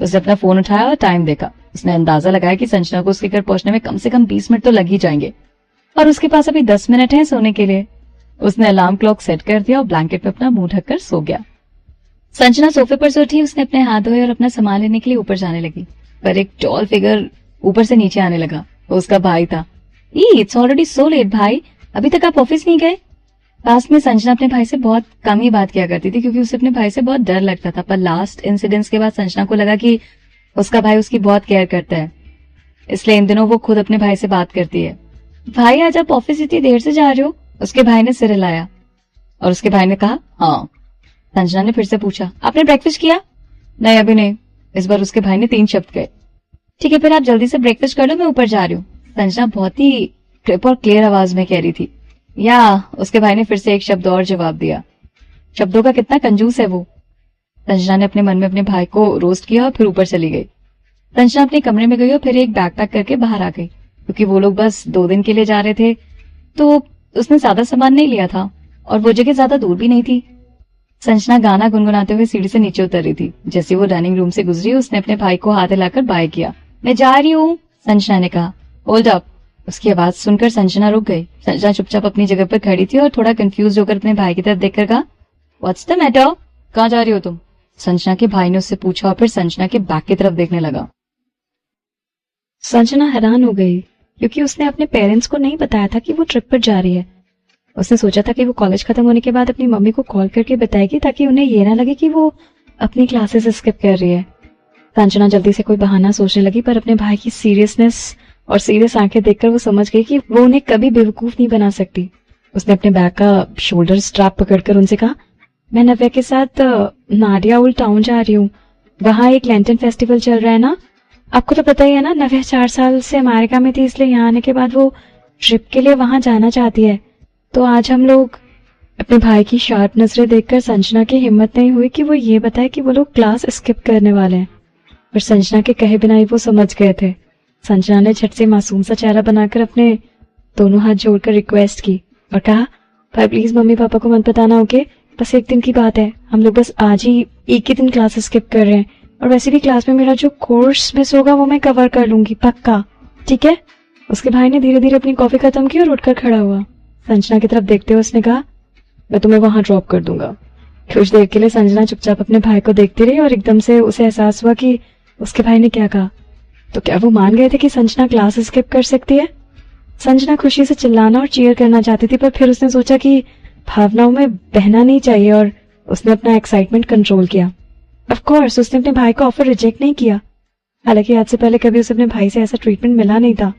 उसने अपना फोन उठाया और टाइम देखा। उसने अंदाजा लगाया कि संजना को उसके घर पहुंचने में कम से कम 20 मिनट तो लग ही जाएंगे और उसके पास अभी 10 मिनट है सोने के लिए। उसने अलार्म क्लॉक सेट कर दिया और ब्लैंकेट पे अपना मुंह ढककर सो गया। संजना सोफे पर से उठी, उसने अपने हाथ धोए और अपना सामान लेने के लिए ऊपर जाने लगी, पर एक टॉल फिगर ऊपर से नीचे आने लगा। वो उसका भाई था। इट्स ऑलरेडी सो लेट भाई, अभी तक आप ऑफिस नहीं गए। पास में संजना अपने भाई से बहुत कम ही बात किया करती थी, क्योंकि उसे अपने भाई से बहुत डर लगता था, पर लास्ट इंसिडेंट्स के बाद संजना को लगा कि उसका भाई उसकी बहुत केयर करता है, इसलिए इन दिनों वो खुद अपने भाई से बात करती है। भाई आज आप ऑफिस इतनी देर से जा रहे हो? उसके भाई ने सिर हिलाया और उसके भाई ने कहा, हाँ। संजना ने फिर से पूछा, आपने ब्रेकफास्ट किया? नहीं, अभी नहीं। इस बार उसके भाई ने 3 शब्द कहे। ठीक है, फिर आप जल्दी से ब्रेकफास्ट कर लो, मैं ऊपर जा रही हूँ, संजना बहुत ही क्रिप और क्लियर आवाज में कह रही थी। या उसके भाई ने फिर से एक शब्द और जवाब दिया। शब्दों का कितना कंजूस है वो। संजना ने अपने मन में अपने भाई को रोस्ट किया और फिर ऊपर चली गई। संजना अपने कमरे में गई और फिर एक बैग पैक करके बाहर आ गई, क्योंकि वो लोग बस 2 दिन के लिए जा रहे थे, तो उसने ज्यादा सामान नहीं लिया था और वो जगह ज्यादा दूर भी नहीं थी। संजना गाना गुनगुनाते हुए सीढ़ी से नीचे उतर रही थी। जैसे वो डाइनिंग रूम से गुजरी, उसने अपने भाई को हाथ हिलाकर बाय किया। मैं जा रही हूँ, संजना ने कहा। Hold up. उसकी आवाज सुनकर संजना रुक गई। संजना चुपचाप अपनी जगह पर खड़ी थी और थोड़ा कंफ्यूज होकर अपने भाई की तरफ देखकर कहा, व्हाट्स द मैटर? कहाँ जा रही हो तुम? संजना के भाई ने उससे पूछा और फिर संजना के बैग की तरफ देखने लगा। संजना हैरान हो गई, क्योंकि उसने अपने पेरेंट्स को नहीं बताया था कि वो ट्रिप पर जा रही है। उसने सोचा था कि वो कॉलेज खत्म होने के बाद अपनी मम्मी को कॉल करके बताएगी, ताकि उन्हें ये ना लगे कि वो अपनी क्लासेस स्किप कर रही है। संजना जल्दी से कोई बहाना सोचने लगी, पर अपने भाई की सीरियसनेस और सीरियस आंखें देखकर वो समझ गई कि वो उन्हें कभी बेवकूफ नहीं बना सकती। उसने अपने बैग का शोल्डर स्ट्रैप पकड़कर उनसे कहा, मैं नव्या के साथ नाडियाउल टाउन जा रही हूँ। वहाँ एक लैंटर्न फेस्टिवल चल रहा है ना, आपको तो पता ही है ना। नव्या 4 साल से अमेरिका में थी, इसलिए यहाँ आने के बाद वो ट्रिप के लिए वहां जाना चाहती है। तो आज हम लोग अपने भाई की शार्प नजरें देखकर संजना की हिम्मत नहीं हुई कि वो ये बताए कि वो लोग क्लास स्किप करने वाले हैं, पर संजना के कहे बिना ही वो समझ गए थे। संजना ने झट से मासूम सा चेहरा बनाकर अपने दोनों हाथ जोड़कर रिक्वेस्ट की और कहा, भाई प्लीज मम्मी पापा को मत बताना, ओके? बस एक दिन की बात है, हम लोग बस आज ही एक ही दिन क्लास स्किप कर रहे हैं, और वैसे भी क्लास में मेरा जो कोर्स मिस होगा वो मैं कवर कर लूंगी, पक्का, ठीक है? उसके भाई ने धीरे धीरे अपनी कॉफी खत्म की और उठकर खड़ा हुआ। संजना की तरफ देखते हुए उसने कहा, मैं तुम्हें वहां ड्रॉप कर दूंगा। कुछ देर के लिए संजना चुपचाप अपने भाई को देखती रही और एकदम से उसे एहसास हुआ कि उसके भाई ने क्या कहा। तो क्या वो मान गए थे कि संजना क्लास स्किप कर सकती है? संजना खुशी से चिल्लाना और चीयर करना चाहती थी, पर फिर उसने सोचा कि भावनाओं में बहना नहीं चाहिए और उसने अपना एक्साइटमेंट कंट्रोल किया। ऑफ कोर्स उसने अपने भाई का ऑफर रिजेक्ट नहीं किया। हालांकि आज से पहले कभी उसे अपने भाई से ऐसा ट्रीटमेंट मिला नहीं था,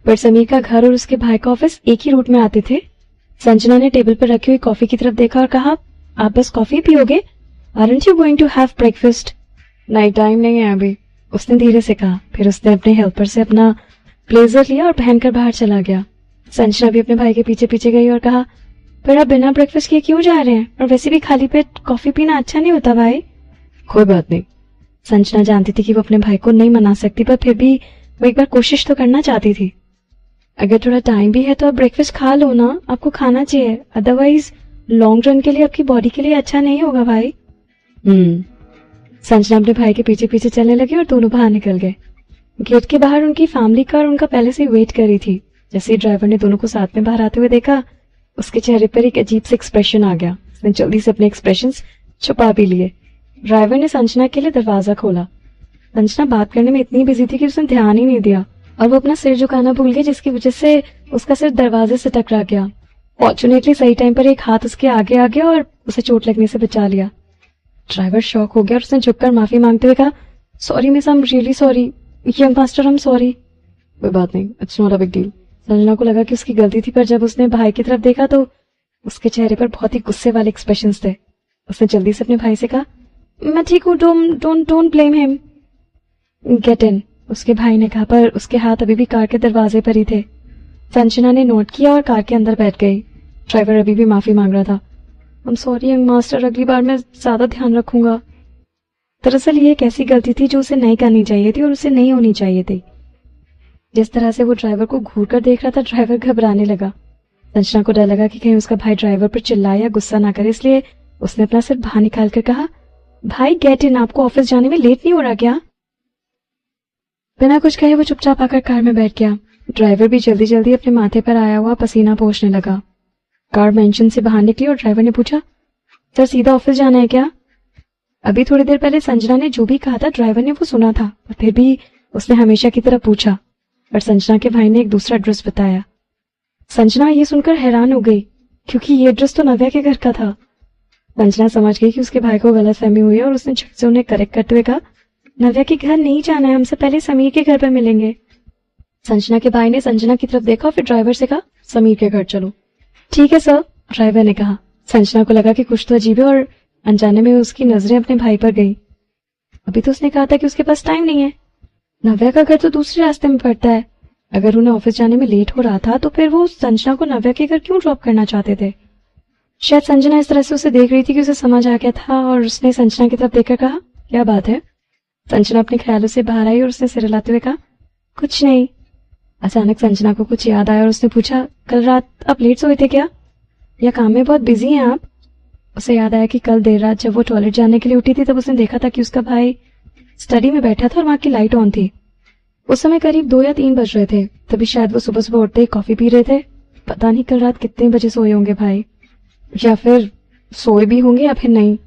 पर समीर का घर और उसके भाई का ऑफिस एक ही रूट में आते थे। संजना ने टेबल पर रखी हुई कॉफी की तरफ देखा और कहा, आप बस कॉफी पियोगे? Aren't you going to have breakfast? नहीं, टाइम नहीं है अभी, उसने धीरे से कहा। फिर उसने अपने हेल्पर से अपना ब्लेजर लिया और पहनकर बाहर चला गया। संजना भी अपने भाई के पीछे पीछे गई और कहा, पर आप बिना ब्रेकफास्ट किए क्यों जा रहे हैं? और वैसे भी खाली पेट कॉफी पीना अच्छा नहीं होता भाई। कोई बात नहीं। संजना जानती थी कि वो अपने भाई को नहीं मना सकती, पर फिर भी वो एक बार कोशिश तो करना चाहती थी। अगर थोड़ा टाइम भी है तो आप ब्रेकफास्ट खा लो ना, आपको खाना चाहिए, अदरवाइज लॉन्ग रन के लिए आपकी बॉडी के लिए अच्छा नहीं होगा भाई। संजना अपने भाई के पीछे पीछे चलने लगी और दोनों बाहर निकल गए। गेट के बाहर उनकी फैमिली कार उनका पहले से वेट कर रही थी। जैसे ही ड्राइवर ने दोनों को साथ में बाहर आते हुए देखा, उसके चेहरे पर एक अजीब से एक्सप्रेशन आ गया। उसने जल्दी से अपने एक्सप्रेशन छुपा भी लिए। ड्राइवर ने संजना के लिए दरवाजा खोला। संजना बात करने में इतनी बिजी थी कि उसने ध्यान ही नहीं दिया और वो अपना सिर झुकाना भूल गई, जिसकी वजह से उसका सिर दरवाजे से टकरा गया। फॉर्चुनेटली सही टाइम पर एक हाथ उसके आगे आ गया और उसे चोट लगने से बचा लिया। ड्राइवर शॉक हो गया और उसने झुककर माफी मांगते हुए कहा, sorry miss, I am really sorry, young master, I am sorry. कोई बात नहीं, it's not a big deal. Sanjana को लगा कि उसकी गलती थी, पर जब उसने भाई की तरफ देखा तो उसके चेहरे पर बहुत ही गुस्से वाले एक्सप्रेशंस थे। उसने जल्दी से अपने भाई से कहा, मैं ठीक हूँ, don't blame him. Get in, उसके भाई ने कहा, पर उसके हाथ अभी भी कार के दरवाजे पर ही थे। संजना ने नोट किया और कार के अंदर बैठ गई। ड्राइवर अभी भी माफी मांग रहा था। I am sorry young master, अगली बार मैं ज्यादा ध्यान रखूंगा। दरअसल ये एक ऐसी गलती थी जो उसे नहीं करनी चाहिए थी और उसे नहीं होनी चाहिए थी। जिस तरह से वो ड्राइवर को घूर कर देख रहा था, ड्राइवर घबराने लगा। संजना को डर लगा कि कहीं उसका भाई ड्राइवर पर चिल्लाए या गुस्सा ना करे, इसलिए उसने अपना सिर बाहर निकाल कर कहा, भाई गेट इन, आपको ऑफिस जाने में लेट नहीं हो रहा क्या? बिना कुछ कहे वो चुपचाप आकर कार में बैठ गया। ड्राइवर भी जल्दी जल्दी अपने माथे पर आया हुआ पसीना पोंछने लगा। कार मेंशन से बाहर निकली और ड्राइवर ने पूछा, सर सीधा ऑफिस जाना है क्या? अभी थोड़ी देर पहले संजना ने जो भी कहा था ड्राइवर ने वो सुना था, और फिर भी उसने हमेशा की तरह पूछा, पर संजना के भाई ने एक दूसरा एड्रेस बताया। संजना ये सुनकर हैरान हो गई, क्योंकि ये एड्रेस तो नव्या के घर का था। संजना समझ गई कि उसके भाई को गलतफहमी हुई और उसने झट से उन्हें करेक्ट करते हुए कहा, नव्या के घर नहीं जाना है, हमसे पहले समीर के घर पर मिलेंगे। संजना के भाई ने संजना की तरफ देखा और फिर ड्राइवर से कहा, समीर के घर चलो। ठीक है सर, ड्राइवर ने कहा। संजना को लगा कि कुछ तो अजीब है और अनजाने में उसकी नजरें अपने भाई पर गई। अभी तो उसने कहा था कि उसके पास टाइम नहीं है। नव्या का घर तो दूसरे रास्ते में पड़ता है। अगर उन्हें ऑफिस जाने में लेट हो रहा था तो फिर वो संजना को नव्या के घर क्यों ड्रॉप करना चाहते थे? शायद संजना इस तरह से उसे देख रही थी कि उसे समझ आ गया था और उसने संजना की तरफ देखकर कहा, क्या बात है? संजना अपने ख्यालों से बाहर आई और उसने सिर हिलाते हुए कहा, कुछ नहीं। अचानक संजना को कुछ याद आया और उसने पूछा, कल रात आप लेट सोए थे क्या, या काम में बहुत बिजी हैं आप? उसे याद आया कि कल देर रात जब वो टॉयलेट जाने के लिए उठी थी तब उसने देखा था कि उसका भाई स्टडी में बैठा था और वहां की लाइट ऑन थी। उस समय करीब 2 या 3 बज रहे थे। तभी शायद वो सुबह सुबह उठते ही कॉफी पी रहे थे। पता नहीं कल रात कितने बजे सोए होंगे भाई, या फिर सोए भी होंगे या फिर नहीं।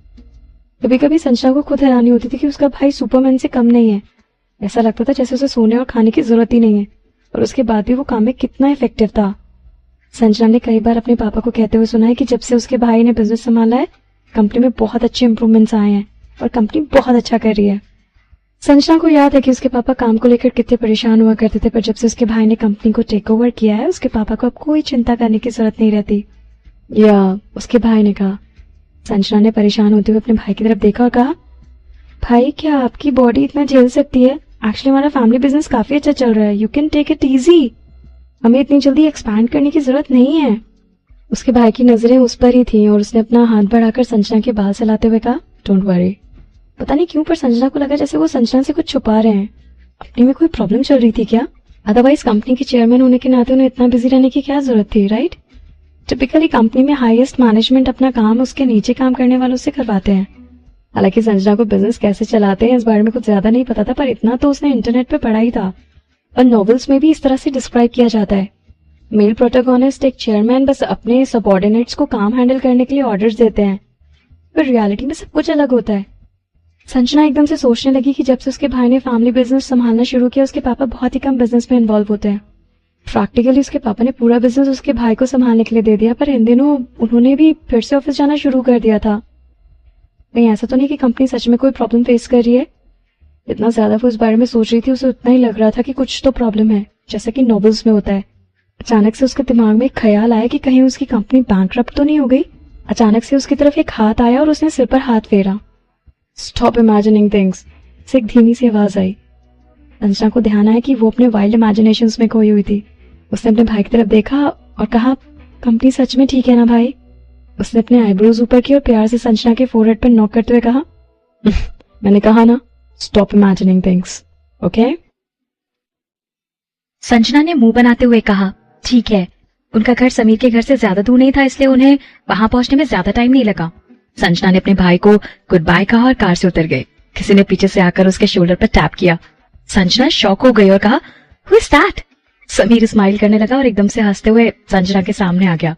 कभी कभी संजना को खुद हैरानी होती थी कि उसका भाई सुपरमैन से कम नहीं है। ऐसा लगता था जैसे उसे सोने और खाने की जरूरत ही नहीं है, और उसके बाद भी वो काम में कितना इफेक्टिव था। संजना ने कई बार अपने पापा को कहते हुए सुना है कि जब से उसके भाई ने बिजनेस संभाला है, कंपनी में बहुत अच्छे इंप्रूवमेंट्स आए हैं और कंपनी बहुत अच्छा कर रही है। संजना को याद है कि उसके पापा काम को लेकर कितने परेशान हुआ करते थे, पर जब से उसके भाई ने कंपनी को टेक ओवर किया है, उसके पापा को अब कोई चिंता करने की जरूरत नहीं रहती। या उसके भाई ने कहा। संजना ने परेशान होते हुए अपने भाई की तरफ देखा और कहा, भाई क्या आपकी बॉडी इतना झेल सकती है? एक्चुअली हमारा फैमिली बिजनेस काफी अच्छा चल रहा है, you can take it easy, हमें इतनी जल्दी एक्सपैंड करने की जरूरत नहीं है। उसके भाई की नजरें उस पर ही थीं और उसने अपना हाथ बढ़ाकर संजना के बाल सहलाते हुए कहा, डोंट वरी। पता नहीं क्यों पर संजना को लगा जैसे वो संजना से कुछ छुपा रहे हैं। अपने में कोई प्रॉब्लम चल रही थी क्या? अदरवाइज कंपनी के चेयरमैन होने के नाते उन्हें इतना बिजी रहने की क्या जरूरत थी, राइट? टिपिकली कंपनी में हाईएस्ट मैनेजमेंट अपना काम उसके नीचे काम करने वालों से करवाते हैं। हालांकि संजना को बिजनेस कैसे चलाते हैं इस बारे में कुछ ज्यादा नहीं पता था, पर इतना तो उसने इंटरनेट पे पढ़ा ही था और नॉवेल्स में भी इस तरह से डिस्क्राइब किया जाता है। मेल प्रोटोगोनिस्ट एक चेयरमैन बस अपने सबऑर्डिनेट्स को काम हैंडल करने के लिए ऑर्डर्स देते हैं, पर रियलिटी में सब कुछ अलग होता है। संजना एकदम से सोचने लगी कि जब से उसके भाई ने फैमिली बिजनेस संभालना शुरू किया उसके पापा बहुत ही कम बिजनेस में इन्वॉल्व होते हैं। प्रैक्टिकली उसके पापा ने पूरा बिजनेस उसके भाई को संभालने के लिए दे दिया, पर इन दिनों उन्होंने भी फिर से ऑफिस जाना शुरू कर दिया था। कहीं ऐसा तो नहीं कि कंपनी सच में कोई प्रॉब्लम फेस कर रही है? जितना ज्यादा वो इस बारे में सोच रही थी उसे उतना ही लग रहा था कि कुछ तो प्रॉब्लम है, जैसा कि नॉवेल्स में होता है। अचानक से उसके दिमाग में एक ख्याल आया कि कहीं उसकी कंपनी बैंकरप्ट तो नहीं हो गई। अचानक से उसकी तरफ एक हाथ आया और उसने सिर पर हाथ फेरा। स्टॉप इमेजिनिंग थिंग्स से एक धीमी सी आवाज आई। संजना को ध्यान आया कि वो अपने वाइल्ड इमेजिनेशंस में खोई हुई थी। उसने अपने भाई की तरफ देखा और कहा, कंपनी सच में ठीक है ना भाई? उसने अपने आईब्रोज ऊपर की और प्यार से संजना के फोरहेड पर नॉक करते हुए कहा, मैंने कहा ना, stop imagining things, okay? Sanjana ने मुंह बनाते हुए कहा, ठीक है। उनका घर समीर के घर से ज्यादा दूर नहीं था, इसलिए उन्हें वहां पहुंचने में ज्यादा टाइम नहीं लगा। संजना ने अपने भाई को गुड बाय कहा और कार से उतर गए। किसी ने पीछे से आकर उसके शोल्डर पर टैप किया। संजना शॉक हो गई और कहा, who is that? Sameer smile करने लगा और एकदम से हंसते हुए संजना के सामने आ गया।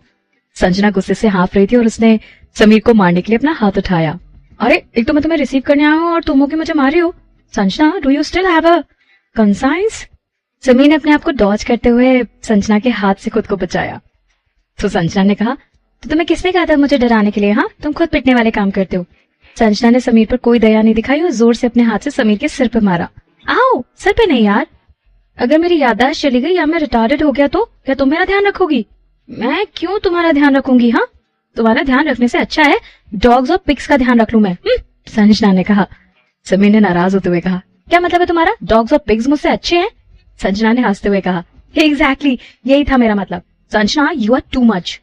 संजना गुस्से से हाँफ रही थी और उसने समीर को मारने के लिए अपना हाथ उठाया। अरे, एक तो मैं तुम्हें रिसीव करने आया हूँ और तुम हो कि मुझे मार रही हो। Sanjana, do you still have a conscience? Sameer ने अपने आप को डॉज करते हुए संजना के हाथ से खुद को बचाया। तो संजना ने कहा, तो तुम्हें किसने कहा था मुझे डराने के लिए? हाँ, तुम खुद पिटने वाले काम करते हो। संजना ने समीर पर कोई दया नहीं दिखाई और जोर से अपने हाथ से समीर के सिर पर मारा। आओ, सर पे नहीं यार। अगर मेरी याददाश्त चली गई या मैं रिटार्डेड हो गया तो क्या तुम मेरा ध्यान रखोगी? मैं क्यों तुम्हारा ध्यान रखूंगी? हाँ, तुम्हारा ध्यान रखने से अच्छा है डॉग्स और पिग्स का ध्यान रख लूं मैं। संजना ने कहा। समीर ने नाराज होते हुए कहा, क्या मतलब है तुम्हारा? डॉग्स और पिग्स मुझसे अच्छे हैं? संजना ने हंसते हुए कहा, एग्जैक्टली, यही था मेरा मतलब। Sanjana, you are too much.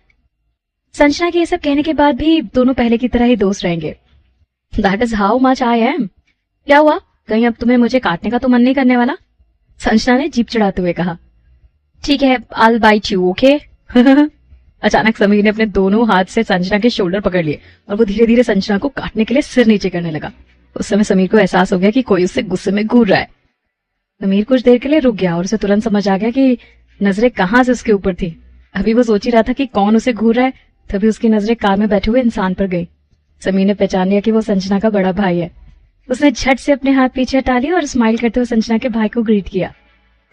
Sanjana के ये सब कहने के बाद भी दोनों पहले की तरह ही दोस्त रहेंगे। That is how much I am. क्या हुआ, कहीं अब तुम्हें मुझे काटने का तो मन नहीं करने वाला? संजना ने जीप चढ़ाते हुए कहा, ठीक है, I'll bite you, okay? अचानक समीर ने अपने दोनों हाथ से संजना के शोल्डर पकड़ लिए और वो धीरे धीरे संजना को काटने के लिए सिर नीचे करने लगा। उस समय समीर को एहसास हो गया कि कोई उससे गुस्से में घूर रहा है। समीर कुछ देर के लिए रुक गया और उसे तुरंत समझ आ गया कि नजरें कहाँ से उसके ऊपर थी। अभी वो सोच ही रहा था कि कौन उसे घूर रहा है, तभी उसकी नजरें कार में बैठे हुए इंसान पर गई। समीर ने पहचान लिया कि वो संजना का बड़ा भाई है। उसने झट से अपने हाथ पीछे हटा लिए और स्माइल करते हुए संजना के भाई को ग्रीट किया।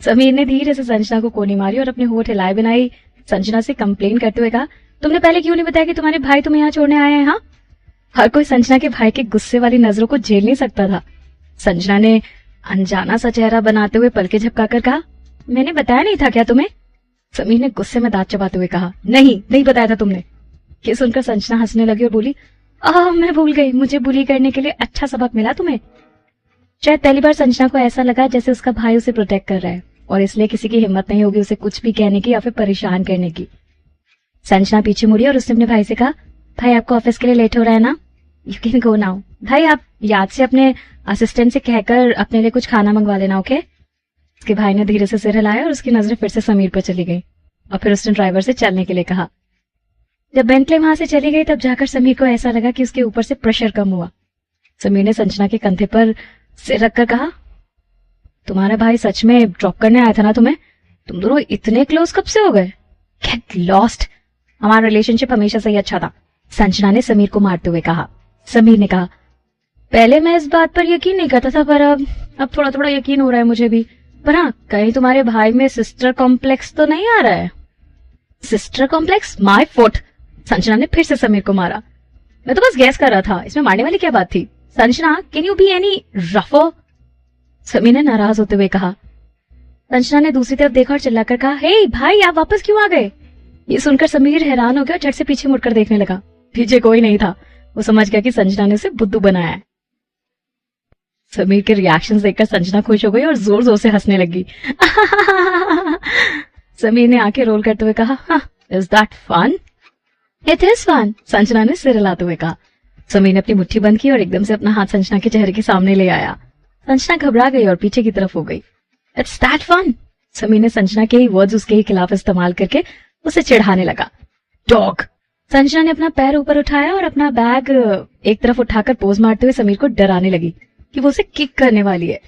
समीर ने धीरे से संजना को कोनी मारी और अपने होठ हिलाए बिनाई संजना से कंप्लेन करते हुए कहा, तुमने पहले क्यों नहीं बताया कि तुम्हारे भाई तुम्हें यहाँ छोड़ने आए हैं? हाँ, हर कोई संजना के भाई के गुस्से वाली नजरों को झेल नहीं सकता था। संजना ने अनजाना सा चेहरा बनाते हुए पलके झपकाकर कहा, मैंने बताया नहीं था क्या तुम्हें? समीर ने गुस्से में दांत चबाते हुए कहा, नहीं बताया था तुमने। ये सुनकर संजना हंसने लगी और बोली, मैं भूल गई, मुझे बुली करने के लिए अच्छा सबक मिला तुम्हें। शायद पहली बार संजना को ऐसा लगा जैसे उसका भाई उसे प्रोटेक्ट कर रहा है और इसलिए किसी की हिम्मत नहीं होगी उसे कुछ भी कहने की या फिर परेशान करने की। संजना पीछे मुड़ी और उसने अपने भाई से कहा, भाई आपको ऑफिस के लिए लेट हो रहा है ना, यू कैन गो नाउ। भाई आप याद से अपने असिस्टेंट से कहकर अपने लिए कुछ खाना मंगवा लेना, ओके? उसके भाई ने धीरे से सिर हिलाया और उसकी नजरें फिर से समीर पर चली गई और फिर उसने ड्राइवर से चलने के लिए कहा। जब बेंटले वहां से चली गई तब जाकर समीर को ऐसा लगा कि उसके ऊपर से प्रेशर कम हुआ। समीर ने संजना के कंधे पर सिर रखकर कहा, तुम्हारा भाई सच में ड्रॉप करने आया था ना तुम्हें? तुम दोनों इतने क्लोज कब से हो गए? Get lost. हमारा रिलेशनशिप हमेशा से ही अच्छा था, संजना ने समीर को मारते हुए कहा। समीर ने कहा, पहले मैं इस बात पर यकीन नहीं करता था, पर अब थोड़ा थोड़ा यकीन हो रहा है मुझे भी। पर हाँ, कहीं तुम्हारे भाई में सिस्टर कॉम्प्लेक्स तो नहीं आ रहा है? Sister complex? My foot. Sanjana ने फिर से समीर को मारा। मैं तो बस गैस कर रहा था, इसमें मारने वाली क्या बात थी? Sanjana, can you be any रफर? समीर ने नाराज होते हुए कहा। संजना ने दूसरी तरफ देखा और चिल्लाकर कहा, हे भाई, आप वापस क्यों आ गए? ये सुनकर समीर हैरान हो गया और झट से पीछे मुड़कर देखने लगा। पीछे कोई नहीं था, वो समझ गया कि संजना ने उसे बुद्धू बनाया है। समीर के रिएक्शंस देखकर संजना खुश हो गई और जोर जोर से हंसने लगी। समीर ने आंखें रोल करते हुए कहा, is that fun? It is fun, Sanjana ने सिर हिलाते हुए कहा। समीर ने अपनी मुट्ठी बंद की और एकदम से अपना हाथ संजना के चेहरे के सामने ले आया। संजना घबरा गई और पीछे की तरफ हो गई। इट्स दैट फन, समीर ने संजना के ही वर्ड्स उसके ही खिलाफ इस्तेमाल करके उसे चिढ़ाने लगा। डॉग। संजना ने अपना पैर ऊपर उठाया और अपना बैग एक तरफ उठाकर पोज मारते हुए समीर को डराने लगी कि वो उसे किक करने वाली है।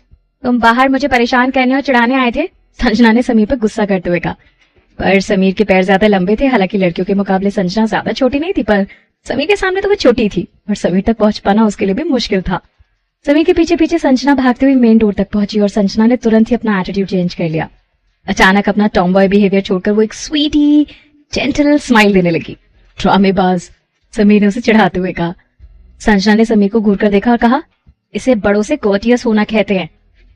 तुम बाहर मुझे परेशान करने और चिढ़ाने आए थे, संजना ने समीर पर गुस्सा करते हुए कहा। पर समीर के पैर ज्यादा लंबे थे। हालांकि लड़कियों के मुकाबले संजना ज्यादा छोटी नहीं थी, पर समीर के सामने तो वो छोटी थी और समीर तक पहुंच पाना उसके लिए भी मुश्किल था। समीर के पीछे पीछे संजना भागते हुए मेन डोर तक पहुंची और संजना ने तुरंत ही अपना एटीट्यूड चेंज कर लिया। अचानक अपना टॉम बॉय बिहेवियर छोड़कर वो एक स्वीट ही जेंटल स्माइल देने लगी। ड्रामेबाज, समीर ने उसे चिढ़ाते हुए कहा। संजना ने समीर को घूर कर देखा और कहा, इसे बड़ों से कोर्टियस होना कहते हैं।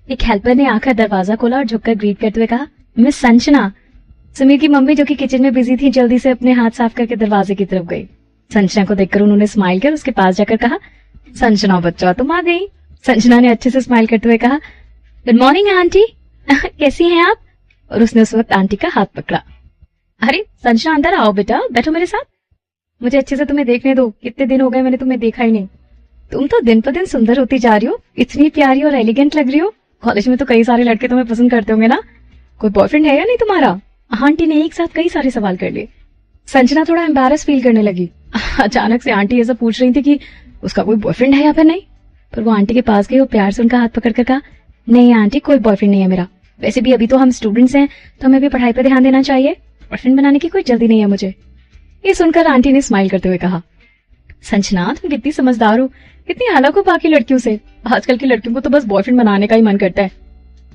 एक हेल्पर ने आकर दरवाजा खोला और झुककर ग्रीट करते हुए कहा, मिस संजना। समीर की मम्मी जो कि किचन में बिजी थी जल्दी से अपने हाथ साफ करके दरवाजे की तरफ गई। संजना को देखकर उन्होंने स्माइल कर उसके पास जाकर कहा, संजना बच्चा तुम आ गई। संजना ने अच्छे से स्माइल करते हुए कहा, गुड मॉर्निंग आंटी, कैसी हैं आप? और उसने उस वक्त आंटी का हाथ पकड़ा। अरे संजना अंदर आओ बेटा, बैठो मेरे साथ। मुझे अच्छे से तुम्हें देखने दो, कितने दिन हो गए मैंने तुम्हें देखा ही नहीं। तुम तो दिन पर दिन सुंदर होती जा रही हो, इतनी प्यारी और एलिगेंट लग रही हो। कॉलेज में तो कई सारे लड़के तुम्हें पसंद करते होंगे ना? कोई बॉयफ्रेंड है या नहीं तुम्हारा? आंटी ने एक साथ कई सारे सवाल कर लिए। संजना थोड़ा एम्बैरस फील करने लगी। अचानक से आंटी ये सब पूछ रही थी कि उसका कोई बॉयफ्रेंड है या फिर नहीं। पर वो आंटी के पास गई और प्यार से उनका हाथ पकड़ कर कहा, नहीं आंटी, कोई बॉयफ्रेंड नहीं है मेरा। वैसे भी अभी तो हम स्टूडेंट्स हैं, तो हमें भी पढ़ाई पर ध्यान देना चाहिए। बॉयफ्रेंड बनाने की कोई जल्दी नहीं है मुझे। ये सुनकर आंटी ने स्माइल करते हुए कहा, संजना तुम कितनी समझदार हो, कितनी अलग हो बाकी लड़कियों से। आजकल की लड़कियों को तो बस बॉयफ्रेंड बनाने का ही मन करता है।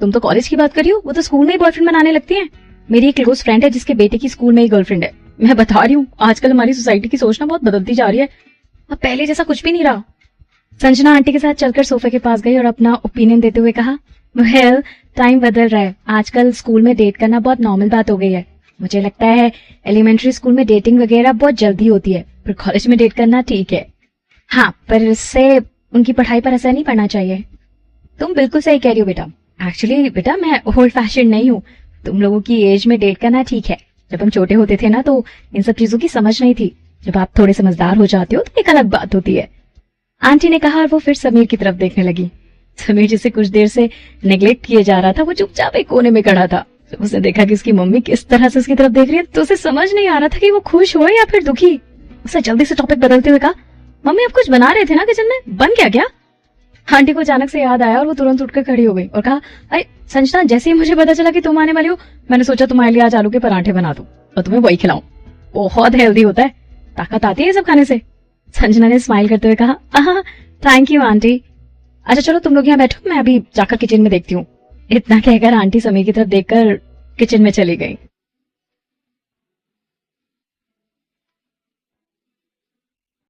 तुम तो कॉलेज की बात कर रही हो, वो तो स्कूल में ही बॉयफ्रेंड बनाने लगती हैं। मेरी एक क्लोज फ्रेंड है जिसके बेटे की स्कूल में ही गर्लफ्रेंड है। मैं बता रही हूँ, आजकल हमारी सोसाइटी की सोच ना बहुत बदलती जा रही है। अब पहले जैसा कुछ भी नहीं रहा। संजना आंटी के साथ चलकर सोफे के पास गई और अपना ओपिनियन देते हुए कहा, वेल टाइम बदल रहा है, आजकल स्कूल में डेट करना बहुत नॉर्मल बात हो गई है। मुझे लगता है एलिमेंट्री स्कूल में डेटिंग वगैरह बहुत जल्दी होती है, पर कॉलेज में डेट करना ठीक है। हाँ, पर इससे उनकी पढ़ाई पर असर नहीं पड़ना चाहिए। तुम बिल्कुल सही कह रही हो बेटा। एक्चुअली बेटा मैं ओल्ड फैशन नहीं हूँ। तुम लोगों की एज में डेट करना ठीक है। जब हम छोटे होते थे ना तो इन सब चीजों की समझ नहीं थी। जब आप थोड़े समझदार हो जाते हो तो एक अलग बात होती है, आंटी ने कहा। और वो फिर समीर की तरफ देखने लगी। समीर जिसे कुछ देर से नेग्लेक्ट किए जा रहा था, वो चुपचाप एक कोने में खड़ा था। जब उसने देखा कि उसकी मम्मी किस तरह से उसकी तरफ देख रही है तो उसे समझ नहीं आ रहा था कि वो खुश हो या फिर दुखी। उसे जल्दी से टॉपिक बदलते हुए कहा, मम्मी आप कुछ बना रहे थे ना किचन में, बन गया क्या? आंटी को अचानक से याद आया और वो तुरंत उठकर खड़ी हो गई और कहा, अरे संजना, जैसे ही मुझे पता चला कि तुम आने वाली हो, मैंने सोचा तुम्हारे लिए आज आलू के पराठे बना दूं और तुम्हें वही खिलाऊं। बहुत हेल्दी होता है, ताकत आती है ये सब खाने से। संजना ने स्माइल करते हुए कहा, थैंक यू आंटी। अच्छा चलो तुम लोग यहाँ बैठो, मैं अभी जाकर किचन में देखती हूँ। इतना कहकर आंटी समीर की तरफ देखकर किचन में चली गई।